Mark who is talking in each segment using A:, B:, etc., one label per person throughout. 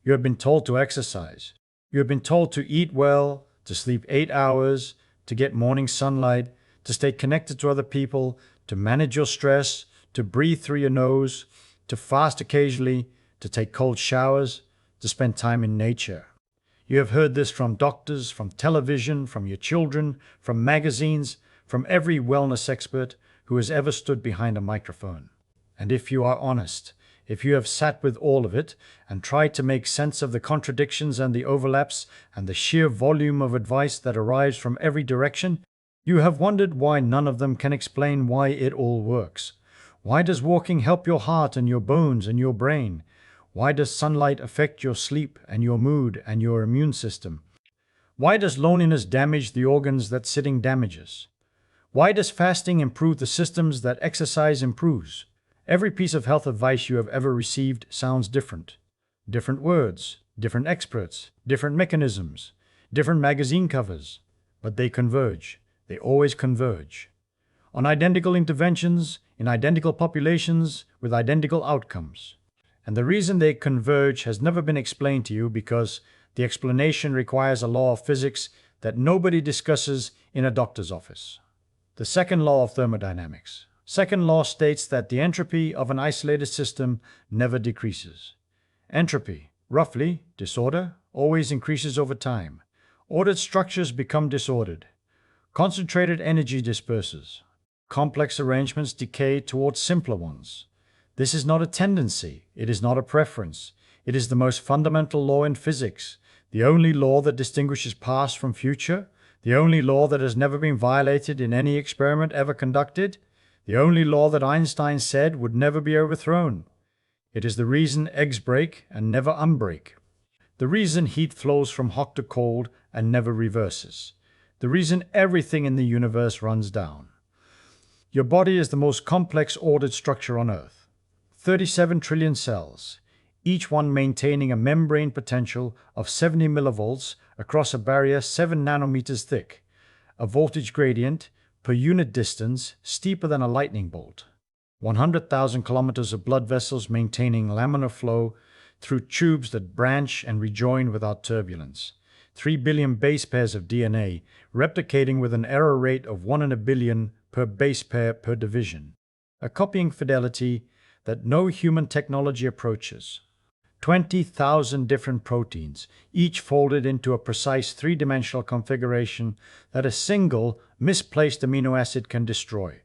A: You have been told to exercise. You have been told to eat well, to sleep 8 hours, to get morning sunlight, to stay connected to other people, to manage your stress, to breathe through your nose, to fast occasionally, to take cold showers, to spend time in nature. You have heard this from doctors, from television, from your children, from magazines, from every wellness expert who has ever stood behind a microphone. And if you are honest, if you have sat with all of it and tried to make sense of the contradictions and the overlaps and the sheer volume of advice that arrives from every direction, you have wondered why none of them can explain why it all works. Why does walking help your heart and your bones and your brain? Why does sunlight affect your sleep and your mood and your immune system? Why does loneliness damage the organs that sitting damages? Why does fasting improve the systems that exercise improves? Every piece of health advice you have ever received sounds different. Different words, different experts, different mechanisms, different magazine covers. But they converge. They always converge. On identical interventions, in identical populations, with identical outcomes. And the reason they converge has never been explained to you because the explanation requires a law of physics that nobody discusses in a doctor's office. The second law of thermodynamics. Second law states that the entropy of an isolated system never decreases. Entropy, roughly, disorder, always increases over time. Ordered structures become disordered. Concentrated energy disperses. Complex arrangements decay towards simpler ones. This is not a tendency. It is not a preference. It is the most fundamental law in physics, the only law that distinguishes past from future, the only law that has never been violated in any experiment ever conducted, the only law that Einstein said would never be overthrown. It is the reason eggs break and never unbreak. The reason heat flows from hot to cold and never reverses. The reason everything in the universe runs down. Your body is the most complex ordered structure on Earth. 37 trillion cells, each one maintaining a membrane potential of 70 millivolts across a barrier 7 nanometers thick, a voltage gradient per unit distance steeper than a lightning bolt, 100,000 kilometers of blood vessels maintaining laminar flow through tubes that branch and rejoin without turbulence, 3 billion base pairs of DNA replicating with an error rate of 1 in a billion per base pair per division, a copying fidelity that no human technology approaches. 20,000 different proteins, each folded into a precise three-dimensional configuration that a single misplaced amino acid can destroy.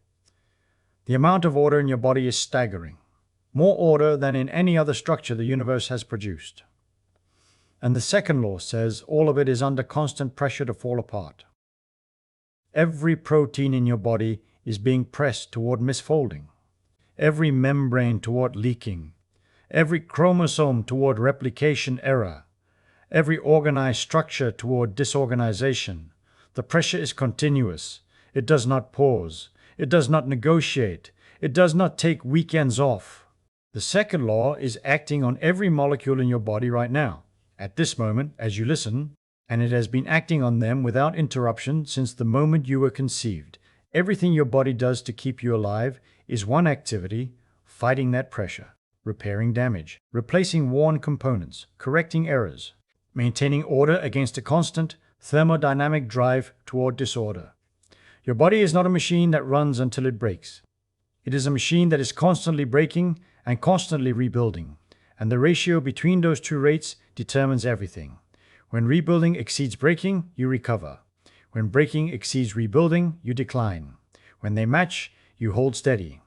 A: The amount of order in your body is staggering, more order than in any other structure the universe has produced. And the second law says all of it is under constant pressure to fall apart. Every protein in your body is being pressed toward misfolding. Every membrane toward leaking, every chromosome toward replication error, every organized structure toward disorganization. The pressure is continuous. It does not pause. It does not negotiate. It does not take weekends off. The second law is acting on every molecule in your body right now, at this moment as you listen, and it has been acting on them without interruption since the moment you were conceived. Everything your body does to keep you alive is one activity: fighting that pressure, repairing damage, replacing worn components, correcting errors, maintaining order against a constant thermodynamic drive toward disorder. Your body is not a machine that runs until it breaks. It is a machine that is constantly breaking and constantly rebuilding, and the ratio between those two rates determines everything. When rebuilding exceeds breaking, you recover. When breaking exceeds rebuilding, you decline. When they match, you hold steady.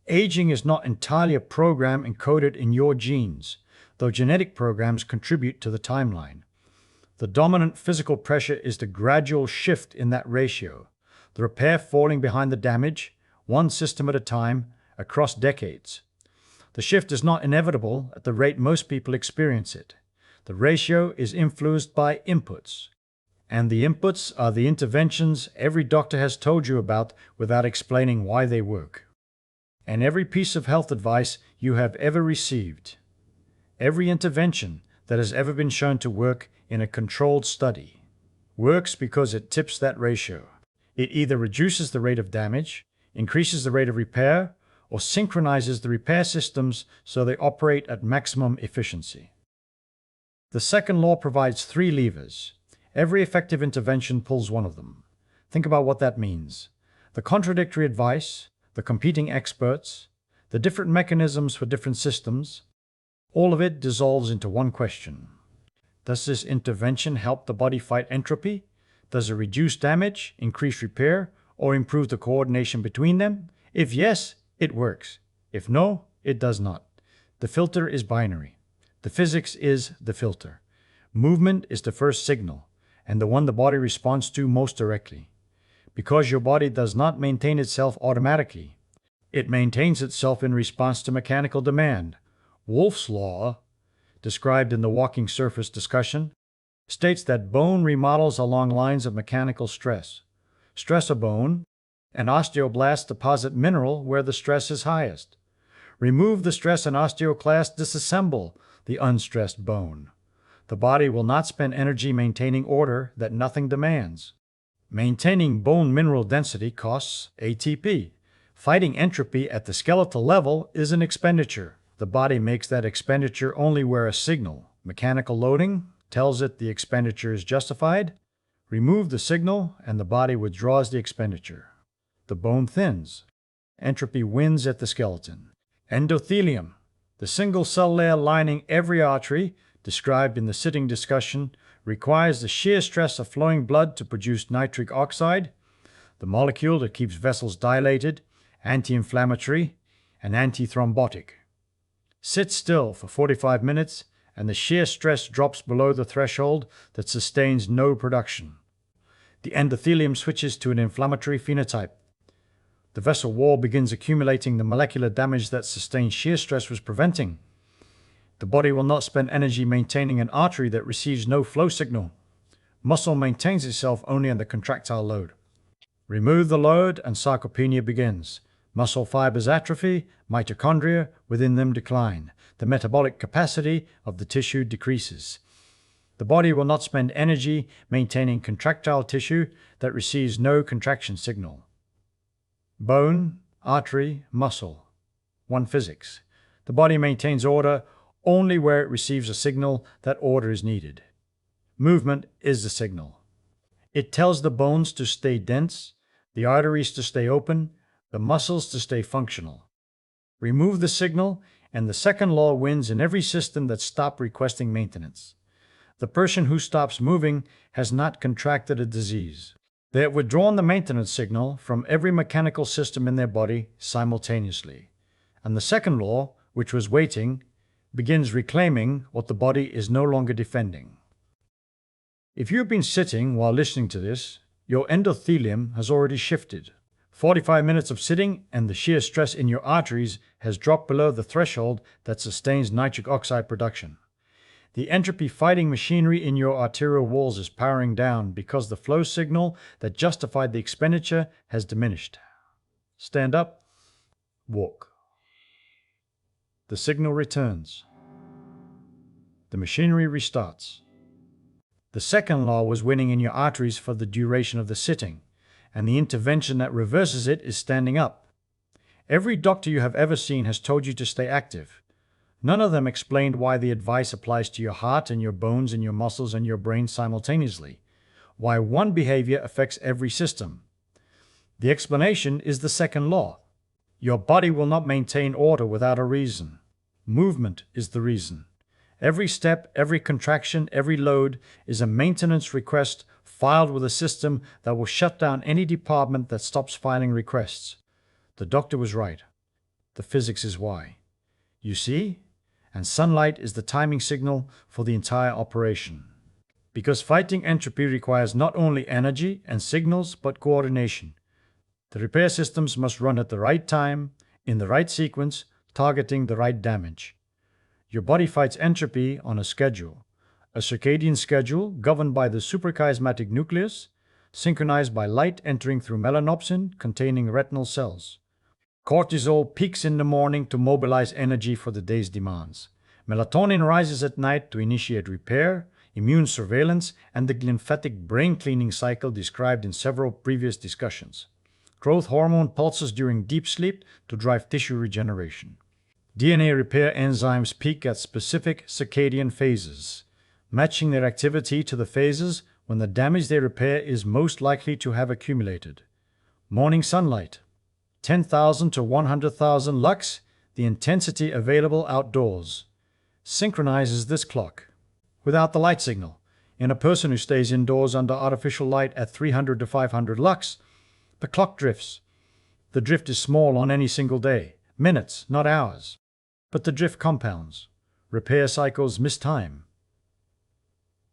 A: Aging is not entirely a program encoded in your genes, though genetic programs contribute to the timeline. The dominant physical pressure is the gradual shift in that ratio, the repair falling behind the damage, one system at a time, across decades. The shift is not inevitable at the rate most people experience it. The ratio is influenced by inputs. And the inputs are the interventions every doctor has told you about without explaining why they work. And every piece of health advice you have ever received, every intervention that has ever been shown to work in a controlled study, works because it tips that ratio. It either reduces the rate of damage, increases the rate of repair, or synchronizes the repair systems so they operate at maximum efficiency. The second law provides three levers. Every effective intervention pulls one of them. Think about what that means. The contradictory advice, the competing experts, the different mechanisms for different systems, all of it dissolves into one question. Does this intervention help the body fight entropy? Does it reduce damage, increase repair, or improve the coordination between them? If yes, it works. If no, it does not. The filter is binary. The physics is the filter. Movement is the first signal, and the one the body responds to most directly. Because your body does not maintain itself automatically. It maintains itself in response to mechanical demand. Wolff's law, described in the walking surface discussion, states that bone remodels along lines of mechanical stress. Stress a bone, and osteoblasts deposit mineral where the stress is highest. Remove the stress and osteoclasts disassemble the unstressed bone. The body will not spend energy maintaining order that nothing demands. Maintaining bone mineral density costs ATP. Fighting entropy at the skeletal level is an expenditure. The body makes that expenditure only where a signal, mechanical loading, tells it the expenditure is justified. Remove the signal and the body withdraws the expenditure. The bone thins. Entropy wins at the skeleton. Endothelium, the single cell layer lining every artery, described in the sitting discussion, requires the shear stress of flowing blood to produce nitric oxide, the molecule that keeps vessels dilated, anti-inflammatory, and antithrombotic. Sit still for 45 minutes and the shear stress drops below the threshold that sustains no production. The endothelium switches to an inflammatory phenotype. The vessel wall begins accumulating the molecular damage that sustained shear stress was preventing. The body will not spend energy maintaining an artery that receives no flow signal. Muscle maintains itself only under contractile load. Remove the load and sarcopenia begins. Muscle fibers atrophy, mitochondria within them decline. The metabolic capacity of the tissue decreases. The body will not spend energy maintaining contractile tissue that receives no contraction signal. Bone, artery, muscle. One physics. The body maintains order only where it receives a signal that order is needed. Movement is the signal. It tells the bones to stay dense, the arteries to stay open, the muscles to stay functional. Remove the signal, and the second law wins in every system that stops requesting maintenance. The person who stops moving has not contracted a disease. They have withdrawn the maintenance signal from every mechanical system in their body simultaneously. And the second law, which was waiting, begins reclaiming what the body is no longer defending. If you've been sitting while listening to this, your endothelium has already shifted. 45 minutes of sitting and the shear stress in your arteries has dropped below the threshold that sustains nitric oxide production. The entropy fighting machinery in your arterial walls is powering down because the flow signal that justified the expenditure has diminished. Stand up, walk. The signal returns. The machinery restarts. The second law was winning in your arteries for the duration of the sitting, and the intervention that reverses it is standing up. Every doctor you have ever seen has told you to stay active. None of them explained why the advice applies to your heart and your bones and your muscles and your brain simultaneously, why one behavior affects every system. The explanation is the second law. Your body will not maintain order without a reason. Movement is the reason. Every step, every contraction, every load is a maintenance request filed with a system that will shut down any department that stops filing requests. The doctor was right. The physics is why. You see? And sunlight is the timing signal for the entire operation. Because fighting entropy requires not only energy and signals, but coordination. The repair systems must run at the right time, in the right sequence, targeting the right damage. Your body fights entropy on a schedule. A circadian schedule governed by the suprachiasmatic nucleus, synchronized by light entering through melanopsin containing retinal cells. Cortisol peaks in the morning to mobilize energy for the day's demands. Melatonin rises at night to initiate repair, immune surveillance, and the lymphatic brain cleaning cycle described in several previous discussions. Growth hormone pulses during deep sleep to drive tissue regeneration. DNA repair enzymes peak at specific circadian phases. matching their activity to the phases when the damage they repair is most likely to have accumulated. Morning sunlight, 10,000 to 100,000 lux, the intensity available outdoors. Synchronizes this clock. Without the light signal, in a person who stays indoors under artificial light at 300 to 500 lux, the clock drifts. The drift is small on any single day, minutes, not hours. But the drift compounds. Repair cycles miss time.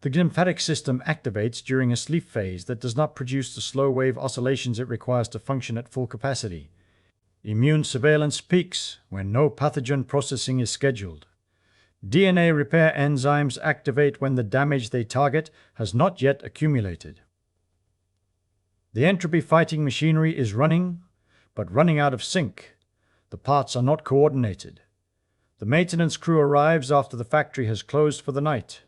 A: The lymphatic system activates during a sleep phase that does not produce the slow wave oscillations it requires to function at full capacity. Immune surveillance peaks when no pathogen processing is scheduled. DNA repair enzymes activate when the damage they target has not yet accumulated. The entropy fighting machinery is running, but running out of sync. The parts are not coordinated. The maintenance crew arrives after the factory has closed for the night.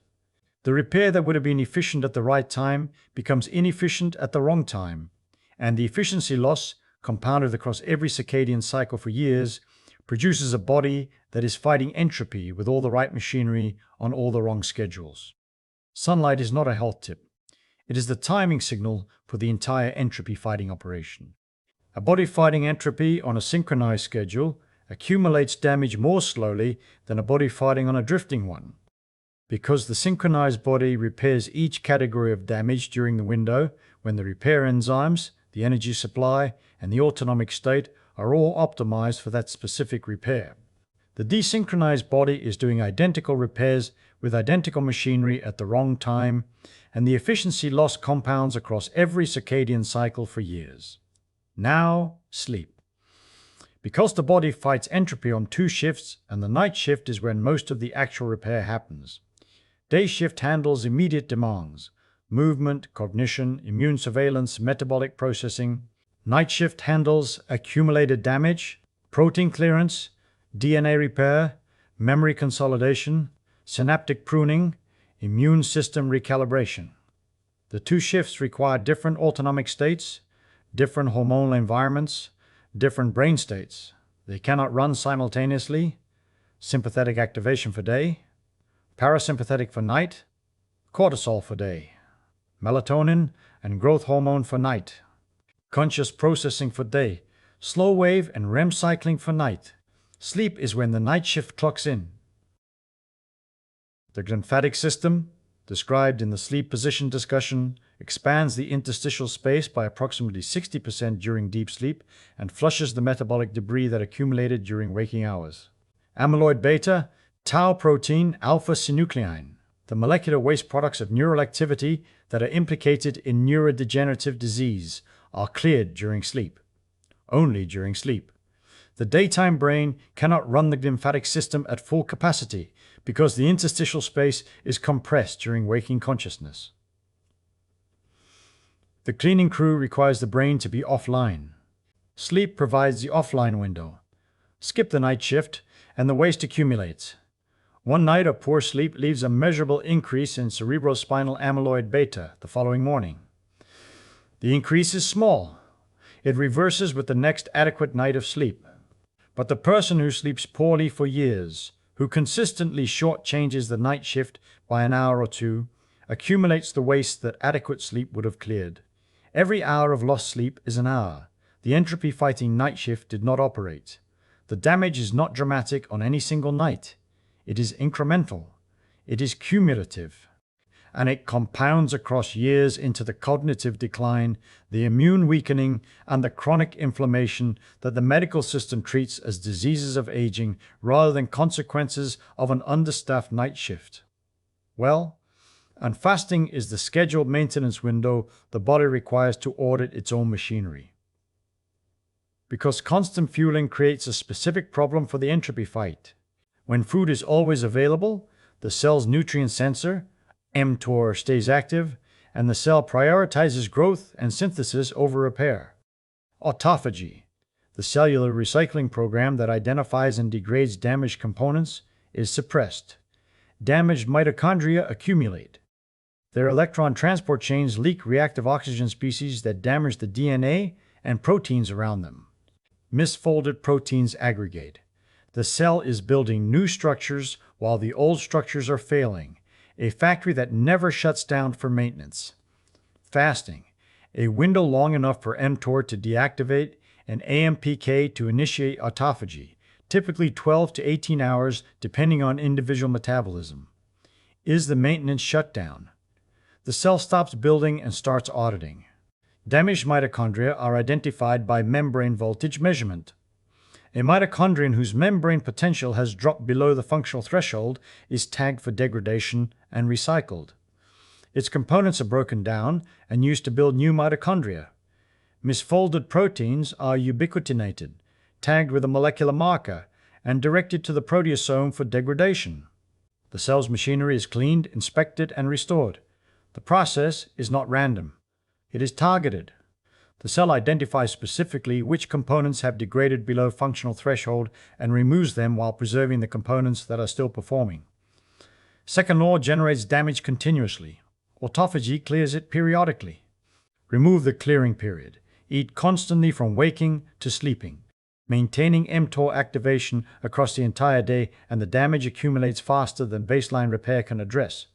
A: The repair that would have been efficient at the right time becomes inefficient at the wrong time, and the efficiency loss, compounded across every circadian cycle for years, produces a body that is fighting entropy with all the right machinery on all the wrong schedules. Sunlight is not a health tip. It is the timing signal for the entire entropy fighting operation. A body fighting entropy on a synchronized schedule accumulates damage more slowly than a body fighting on a drifting one. Because the synchronized body repairs each category of damage during the window when the repair enzymes, the energy supply, and the autonomic state are all optimized for that specific repair. The desynchronized body is doing identical repairs with identical machinery at the wrong time, and the efficiency loss compounds across every circadian cycle for years. Now, sleep. Because the body fights entropy on 2 shifts, and the night shift is when most of the actual repair happens. Day shift handles immediate demands: movement, cognition, immune surveillance, metabolic processing. Night shift handles accumulated damage, protein clearance, DNA repair, memory consolidation, synaptic pruning, immune system recalibration. The 2 shifts require different autonomic states, different hormonal environments, different brain states. They cannot run simultaneously. Sympathetic activation for day, parasympathetic for night, cortisol for day, melatonin and growth hormone for night, conscious processing for day, slow wave and REM cycling for night. Sleep is when the night shift clocks in. The lymphatic system, described in the sleep position discussion, expands the interstitial space by approximately 60% during deep sleep and flushes the metabolic debris that accumulated during waking hours. Amyloid beta, tau protein, alpha-synuclein, the molecular waste products of neural activity that are implicated in neurodegenerative disease, are cleared during sleep. Only during sleep. The daytime brain cannot run the lymphatic system at full capacity because the interstitial space is compressed during waking consciousness. The cleaning crew requires the brain to be offline. Sleep provides the offline window. Skip the night shift and the waste accumulates. One night of poor sleep leaves a measurable increase in cerebrospinal amyloid beta the following morning. The increase is small. It reverses with the next adequate night of sleep. But the person who sleeps poorly for years, who consistently shortchanges the night shift by an hour or 2, accumulates the waste that adequate sleep would have cleared. Every hour of lost sleep is an hour. The entropy-fighting night shift did not operate. The damage is not dramatic on any single night. It is incremental. It is cumulative. And it compounds across years into the cognitive decline, the immune weakening, and the chronic inflammation that the medical system treats as diseases of aging rather than consequences of an understaffed night shift. Well, and fasting is the scheduled maintenance window the body requires to audit its own machinery. Because constant fueling creates a specific problem for the entropy fight. When food is always available, the cell's nutrient sensor, mTOR, stays active, and the cell prioritizes growth and synthesis over repair. Autophagy, the cellular recycling program that identifies and degrades damaged components, is suppressed. Damaged mitochondria accumulate. Their electron transport chains leak reactive oxygen species that damage the DNA and proteins around them. Misfolded proteins aggregate. The cell is building new structures while the old structures are failing. a factory that never shuts down for maintenance. Fasting, a window long enough for mTOR to deactivate and AMPK to initiate autophagy, typically 12 to 18 hours depending on individual metabolism, is the maintenance shutdown. The cell stops building and starts auditing. Damaged mitochondria are identified by membrane voltage measurement. A mitochondrion whose membrane potential has dropped below the functional threshold is tagged for degradation and recycled. Its components are broken down and used to build new mitochondria. Misfolded proteins are ubiquitinated, tagged with a molecular marker, and directed to the proteasome for degradation. The cell's machinery is cleaned, inspected, and restored. The process is not random. It is targeted. The cell identifies specifically which components have degraded below functional threshold and removes them while preserving the components that are still performing. Second law generates damage continuously. Autophagy clears it periodically. Remove the clearing period. Eat constantly from waking to sleeping, maintaining mTOR activation across the entire day, and the damage accumulates faster than baseline repair can address.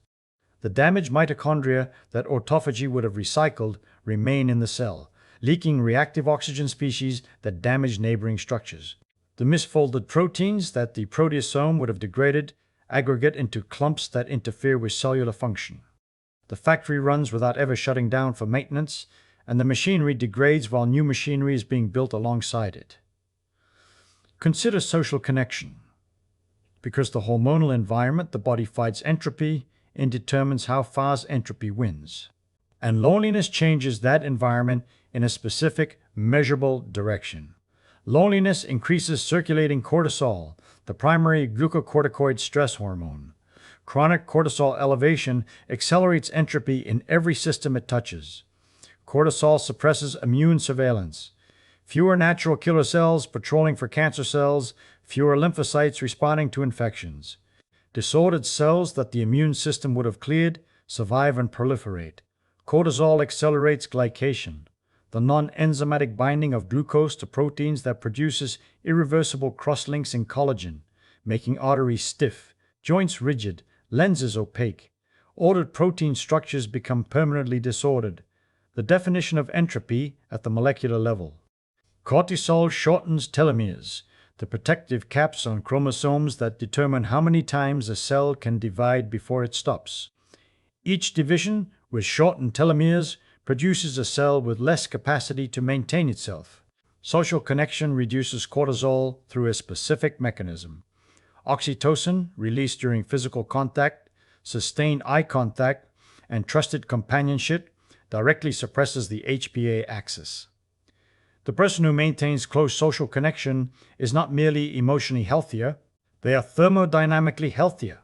A: The damaged mitochondria that autophagy would have recycled remain in the cell, leaking reactive oxygen species that damage neighboring structures. The misfolded proteins that the proteasome would have degraded aggregate into clumps that interfere with cellular function. The factory runs without ever shutting down for maintenance, and the machinery degrades while new machinery is being built alongside it. Consider social connection. Because the hormonal environment the body fights entropy and determines how fast entropy wins. And loneliness changes that environment in a specific, measurable direction. Loneliness increases circulating cortisol, the primary glucocorticoid stress hormone. Chronic cortisol elevation accelerates entropy in every system it touches. Cortisol suppresses immune surveillance. Fewer natural killer cells patrolling for cancer cells, fewer lymphocytes responding to infections. Disordered cells that the immune system would have cleared survive and proliferate. Cortisol accelerates glycation, the non-enzymatic binding of glucose to proteins that produces irreversible crosslinks in collagen, making arteries stiff, joints rigid, lenses opaque. Ordered protein structures become permanently disordered. The definition of entropy at the molecular level. Cortisol shortens telomeres, the protective caps on chromosomes that determine how many times a cell can divide before it stops. Each division with shortened telomeres produces a cell with less capacity to maintain itself. Social connection reduces cortisol through a specific mechanism. Oxytocin, released during physical contact, sustained eye contact, and trusted companionship, directly suppresses the HPA axis. The person who maintains close social connection is not merely emotionally healthier, they are thermodynamically healthier.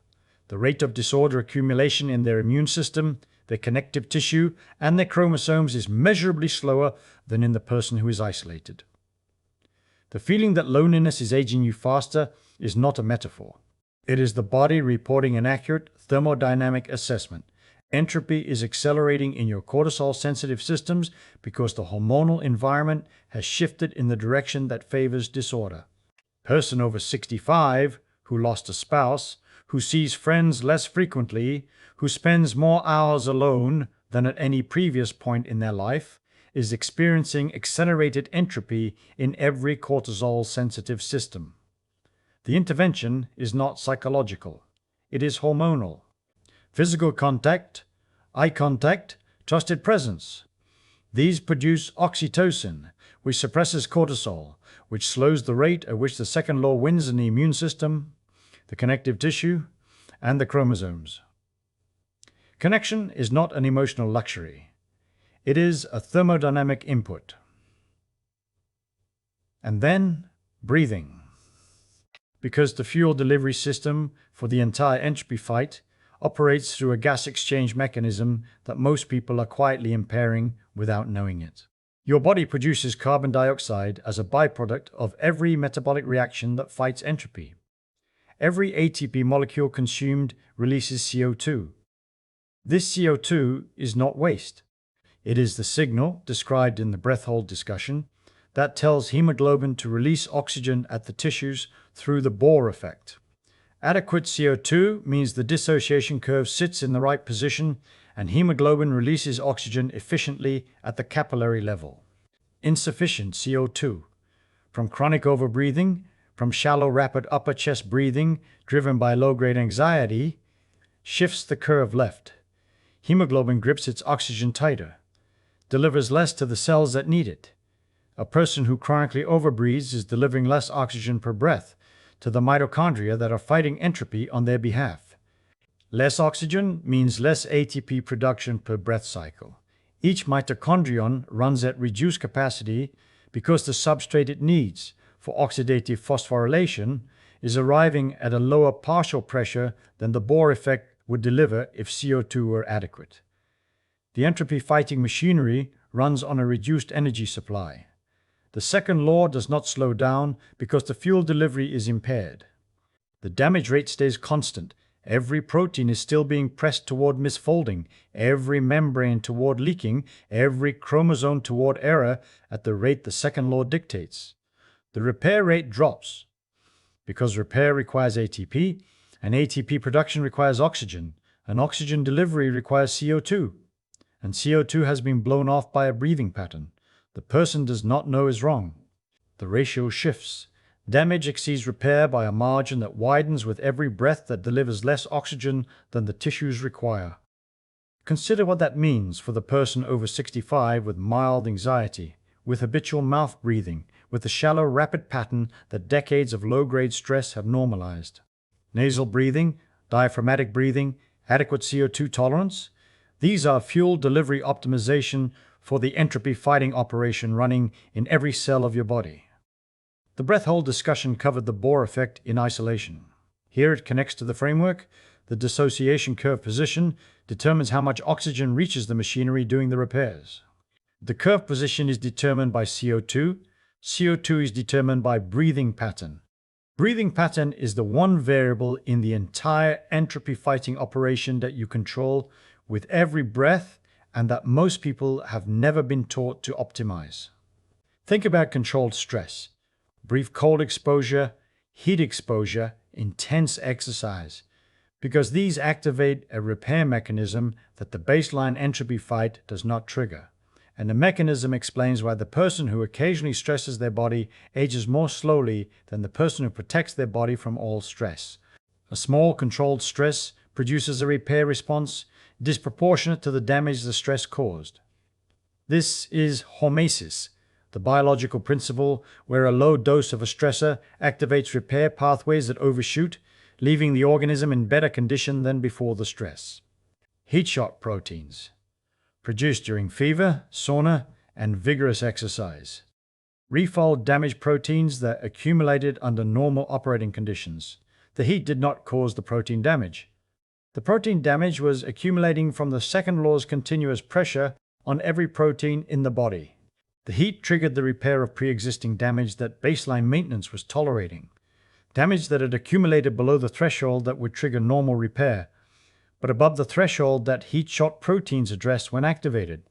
A: The rate of disorder accumulation in their immune system, their connective tissue, and their chromosomes is measurably slower than in the person who is isolated. The feeling that loneliness is aging you faster is not a metaphor. It is the body reporting an accurate thermodynamic assessment. Entropy is accelerating in your cortisol-sensitive systems because the hormonal environment has shifted in the direction that favors disorder. Person over 65 who lost a spouse, who sees friends less frequently, who spends more hours alone than at any previous point in their life, is experiencing accelerated entropy in every cortisol-sensitive system. The intervention is not psychological. It is hormonal. Physical contact, eye contact, trusted presence. These produce oxytocin, which suppresses cortisol, which slows the rate at which the second law wins in the immune system, the connective tissue, and the chromosomes. Connection is not an emotional luxury. It is a thermodynamic input. And then, breathing. Because the fuel delivery system for the entire entropy fight operates through a gas exchange mechanism that most people are quietly impairing without knowing it. Your body produces carbon dioxide as a byproduct of every metabolic reaction that fights entropy. Every ATP molecule consumed releases CO2. This CO2 is not waste. It is the signal, described in the breath hold discussion, that tells hemoglobin to release oxygen at the tissues through the Bohr effect. Adequate CO2 means the dissociation curve sits in the right position and hemoglobin releases oxygen efficiently at the capillary level. Insufficient CO2. From chronic overbreathing, from shallow rapid upper chest breathing driven by low-grade anxiety, shifts the curve left. Hemoglobin grips its oxygen tighter, delivers less to the cells that need it. A person who chronically overbreathes is delivering less oxygen per breath to the mitochondria that are fighting entropy on their behalf. Less oxygen means less ATP production per breath cycle. Each mitochondrion runs at reduced capacity because the substrate it needs for oxidative phosphorylation is arriving at a lower partial pressure than the Bohr effect would deliver if CO2 were adequate. The entropy fighting machinery runs on a reduced energy supply. The second law does not slow down because the fuel delivery is impaired. The damage rate stays constant. Every protein is still being pressed toward misfolding, every membrane toward leaking, every chromosome toward error at the rate the second law dictates. The repair rate drops because repair requires ATP, and ATP production requires oxygen, and oxygen delivery requires CO2. And CO2 has been blown off by a breathing pattern the person does not know is wrong. The ratio shifts. Damage exceeds repair by a margin that widens with every breath that delivers less oxygen than the tissues require. Consider what that means for the person over 65 with mild anxiety, with habitual mouth breathing, with the shallow rapid pattern that decades of low-grade stress have normalized. Nasal breathing, diaphragmatic breathing, adequate CO2 tolerance. These are fuel delivery optimization for the entropy fighting operation running in every cell of your body. The breath hold discussion covered the Bohr effect in isolation. Here it connects to the framework. The dissociation curve position determines how much oxygen reaches the machinery doing the repairs. The curve position is determined by CO2. CO2 is determined by breathing pattern. Breathing pattern is the one variable in the entire entropy fighting operation that you control with every breath and that most people have never been taught to optimize. Think about controlled stress, brief cold exposure, heat exposure, intense exercise, because these activate a repair mechanism that the baseline entropy fight does not trigger. And the mechanism explains why the person who occasionally stresses their body ages more slowly than the person who protects their body from all stress. A small controlled stress produces a repair response disproportionate to the damage the stress caused. This is hormesis, the biological principle where a low dose of a stressor activates repair pathways that overshoot, leaving the organism in better condition than before the stress. Heat shock proteins, produced during fever, sauna, and vigorous exercise. Refold damaged proteins that accumulated under normal operating conditions. The heat did not cause the protein damage. The protein damage was accumulating from the second law's continuous pressure on every protein in the body. The heat triggered the repair of pre-existing damage that baseline maintenance was tolerating. Damage that had accumulated below the threshold that would trigger normal repair, but above the threshold that heat-shock proteins address when activated.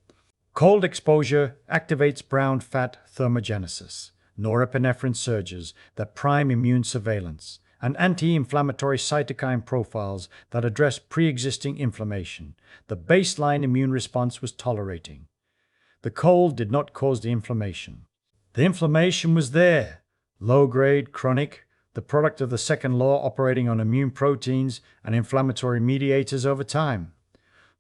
A: Cold exposure activates brown fat thermogenesis, norepinephrine surges that prime immune surveillance, and anti-inflammatory cytokine profiles that address pre-existing inflammation. The baseline immune response was tolerating. The cold did not cause the inflammation. The inflammation was there, low-grade, chronic, the product of the second law operating on immune proteins and inflammatory mediators over time.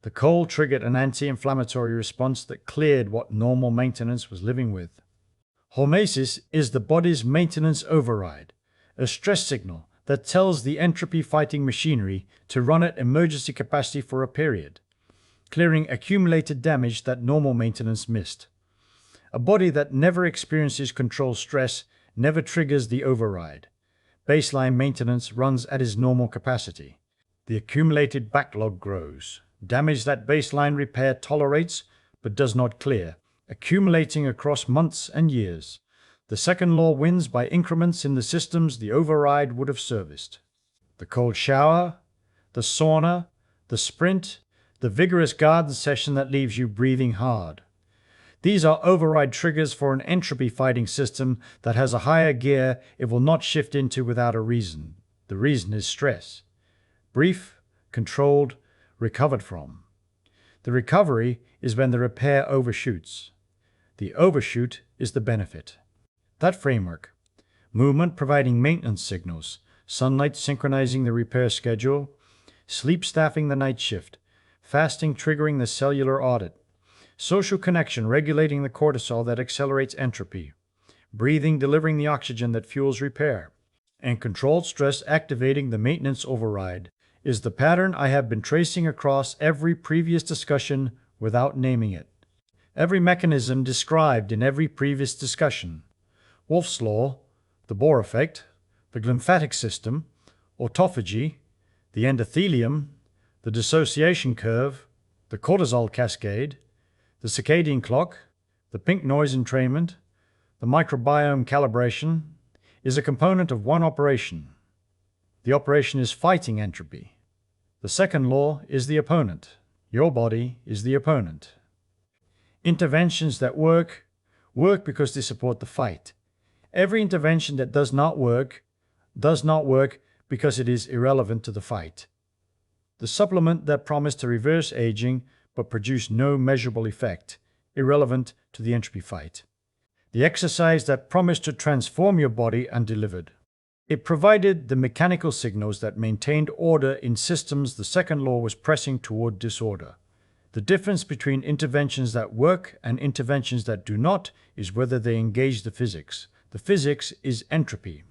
A: The cold triggered an anti-inflammatory response that cleared what normal maintenance was living with. Hormesis is the body's maintenance override, a stress signal that tells the entropy fighting machinery to run at emergency capacity for a period, clearing accumulated damage that normal maintenance missed. A body that never experiences controlled stress never triggers the override. Baseline maintenance runs at its normal capacity. The accumulated backlog grows. Damage that baseline repair tolerates but does not clear, accumulating across months and years. The second law wins by increments in the systems the override would have serviced. The cold shower, the sauna, the sprint, the vigorous garden session that leaves you breathing hard. These are override triggers for an entropy fighting system that has a higher gear it will not shift into without a reason. The reason is stress. Brief, controlled, recovered from. The recovery is when the repair overshoots. The overshoot is the benefit. That framework, movement providing maintenance signals, sunlight synchronizing the repair schedule, sleep staffing the night shift, fasting triggering the cellular audit, social connection regulating the cortisol that accelerates entropy, breathing delivering the oxygen that fuels repair, and controlled stress activating the maintenance override, is the pattern I have been tracing across every previous discussion without naming it. Every mechanism described in every previous discussion. Wolff's Law, the Bohr effect, the glymphatic system, autophagy, the endothelium, the dissociation curve, the cortisol cascade, the circadian clock, the pink noise entrainment, the microbiome calibration, is a component of one operation. The operation is fighting entropy. The second law is the opponent. Your body is the opponent. Interventions that work because they support the fight. Every intervention that does not work because it is irrelevant to the fight. The supplement that promised to reverse aging but produced no measurable effect, irrelevant to the entropy fight. The exercise that promised to transform your body and delivered. It provided the mechanical signals that maintained order in systems the second law was pressing toward disorder. The difference between interventions that work and interventions that do not is whether they engage the physics. The physics is entropy.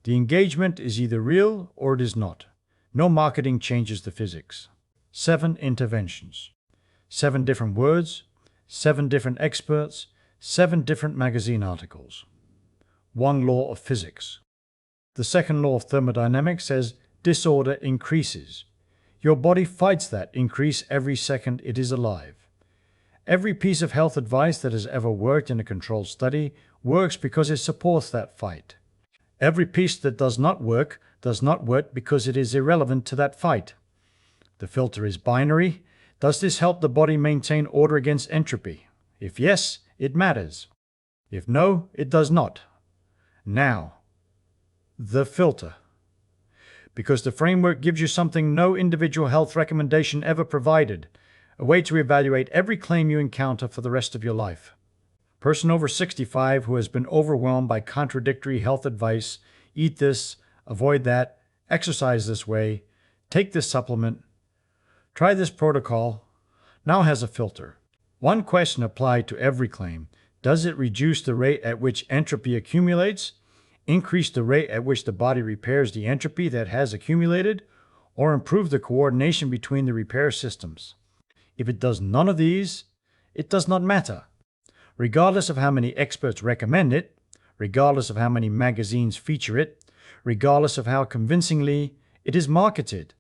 A: The engagement is either real or it is not. No marketing changes the physics. 7 interventions. 7 different words, 7 different experts, 7 different magazine articles. 1 law of physics. The second law of thermodynamics says disorder increases. Your body fights that increase every second it is alive. Every piece of health advice that has ever worked in a controlled study works because it supports that fight. Every piece that does not work because it is irrelevant to that fight. The filter is binary. Does this help the body maintain order against entropy? If yes, it matters. If no, it does not. Now, the filter. Because the framework gives you something no individual health recommendation ever provided, a way to evaluate every claim you encounter for the rest of your life. Person over 65 who has been overwhelmed by contradictory health advice, eat this, avoid that, exercise this way, take this supplement, try this protocol, now has a filter. One question applied to every claim. Does it reduce the rate at which entropy accumulates, increase the rate at which the body repairs the entropy that has accumulated, or improve the coordination between the repair systems? If it does none of these, it does not matter. Regardless of how many experts recommend it, regardless of how many magazines feature it, regardless of how convincingly it is marketed.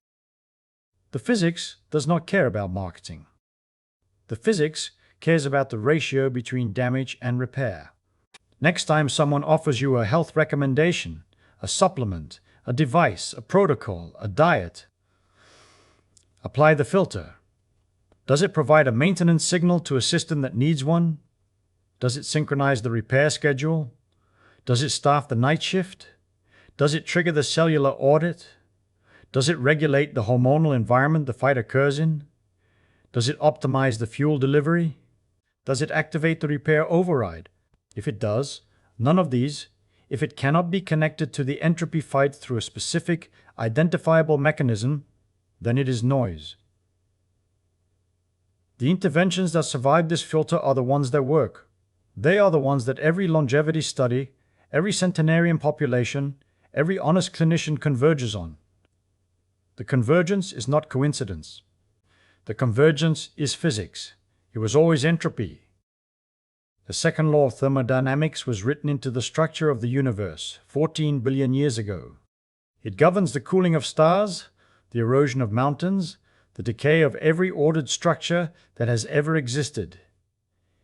A: The physics does not care about marketing. The physics cares about the ratio between damage and repair. Next time someone offers you a health recommendation, a supplement, a device, a protocol, a diet, apply the filter. Does it provide a maintenance signal to a system that needs one? Does it synchronize the repair schedule? Does it staff the night shift? Does it trigger the cellular audit? Does it regulate the hormonal environment the fight occurs in? Does it optimize the fuel delivery? Does it activate the repair override? If it does, none of these, if it cannot be connected to the entropy fight through a specific, identifiable mechanism, then it is noise. The interventions that survive this filter are the ones that work. They are the ones that every longevity study, every centenarian population, every honest clinician converges on. The convergence is not coincidence. The convergence is physics. It was always entropy. The second law of thermodynamics was written into the structure of the universe 14 billion years ago. It governs the cooling of stars, the erosion of mountains, the decay of every ordered structure that has ever existed.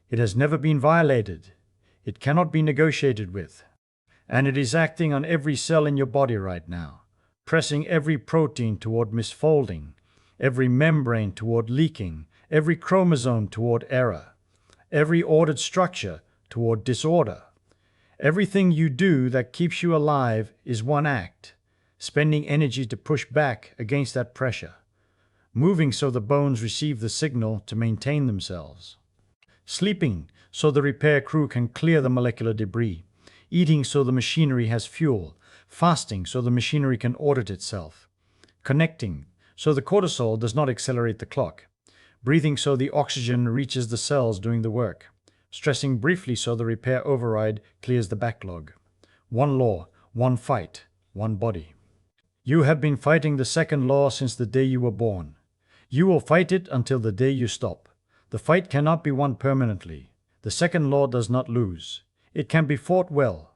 A: It has never been violated. It cannot be negotiated with. And it is acting on every cell in your body right now, pressing every protein toward misfolding, every membrane toward leaking, every chromosome toward error, every ordered structure toward disorder. Everything you do that keeps you alive is one act. spending energy to push back against that pressure, moving so the bones receive the signal to maintain themselves, sleeping so the repair crew can clear the molecular debris, eating so the machinery has fuel, fasting so the machinery can audit itself, connecting so the cortisol does not accelerate the clock, breathing so the oxygen reaches the cells doing the work, stressing briefly so the repair override clears the backlog. One law, one fight, one body. You have been fighting the second law since the day you were born. You will fight it until the day you stop. The fight cannot be won permanently. The second law does not lose. It can be fought well.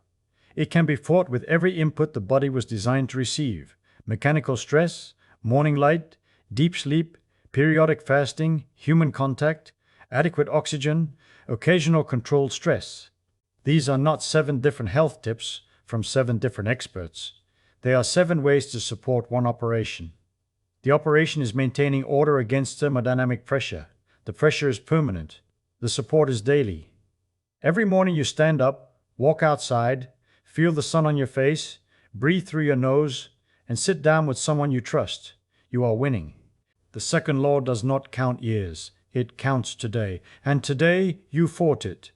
A: It can be fought with every input the body was designed to receive: mechanical stress, morning light, deep sleep, periodic fasting, human contact, adequate oxygen, occasional controlled stress. These are not 7 different health tips from 7 different experts. They are 7 ways to support one operation. The operation is maintaining order against thermodynamic pressure. The pressure is permanent. The support is daily. Every morning you stand up, walk outside, feel the sun on your face, breathe through your nose, and sit down with someone you trust. You are winning. The second law does not count years. It counts today. And today you fought it.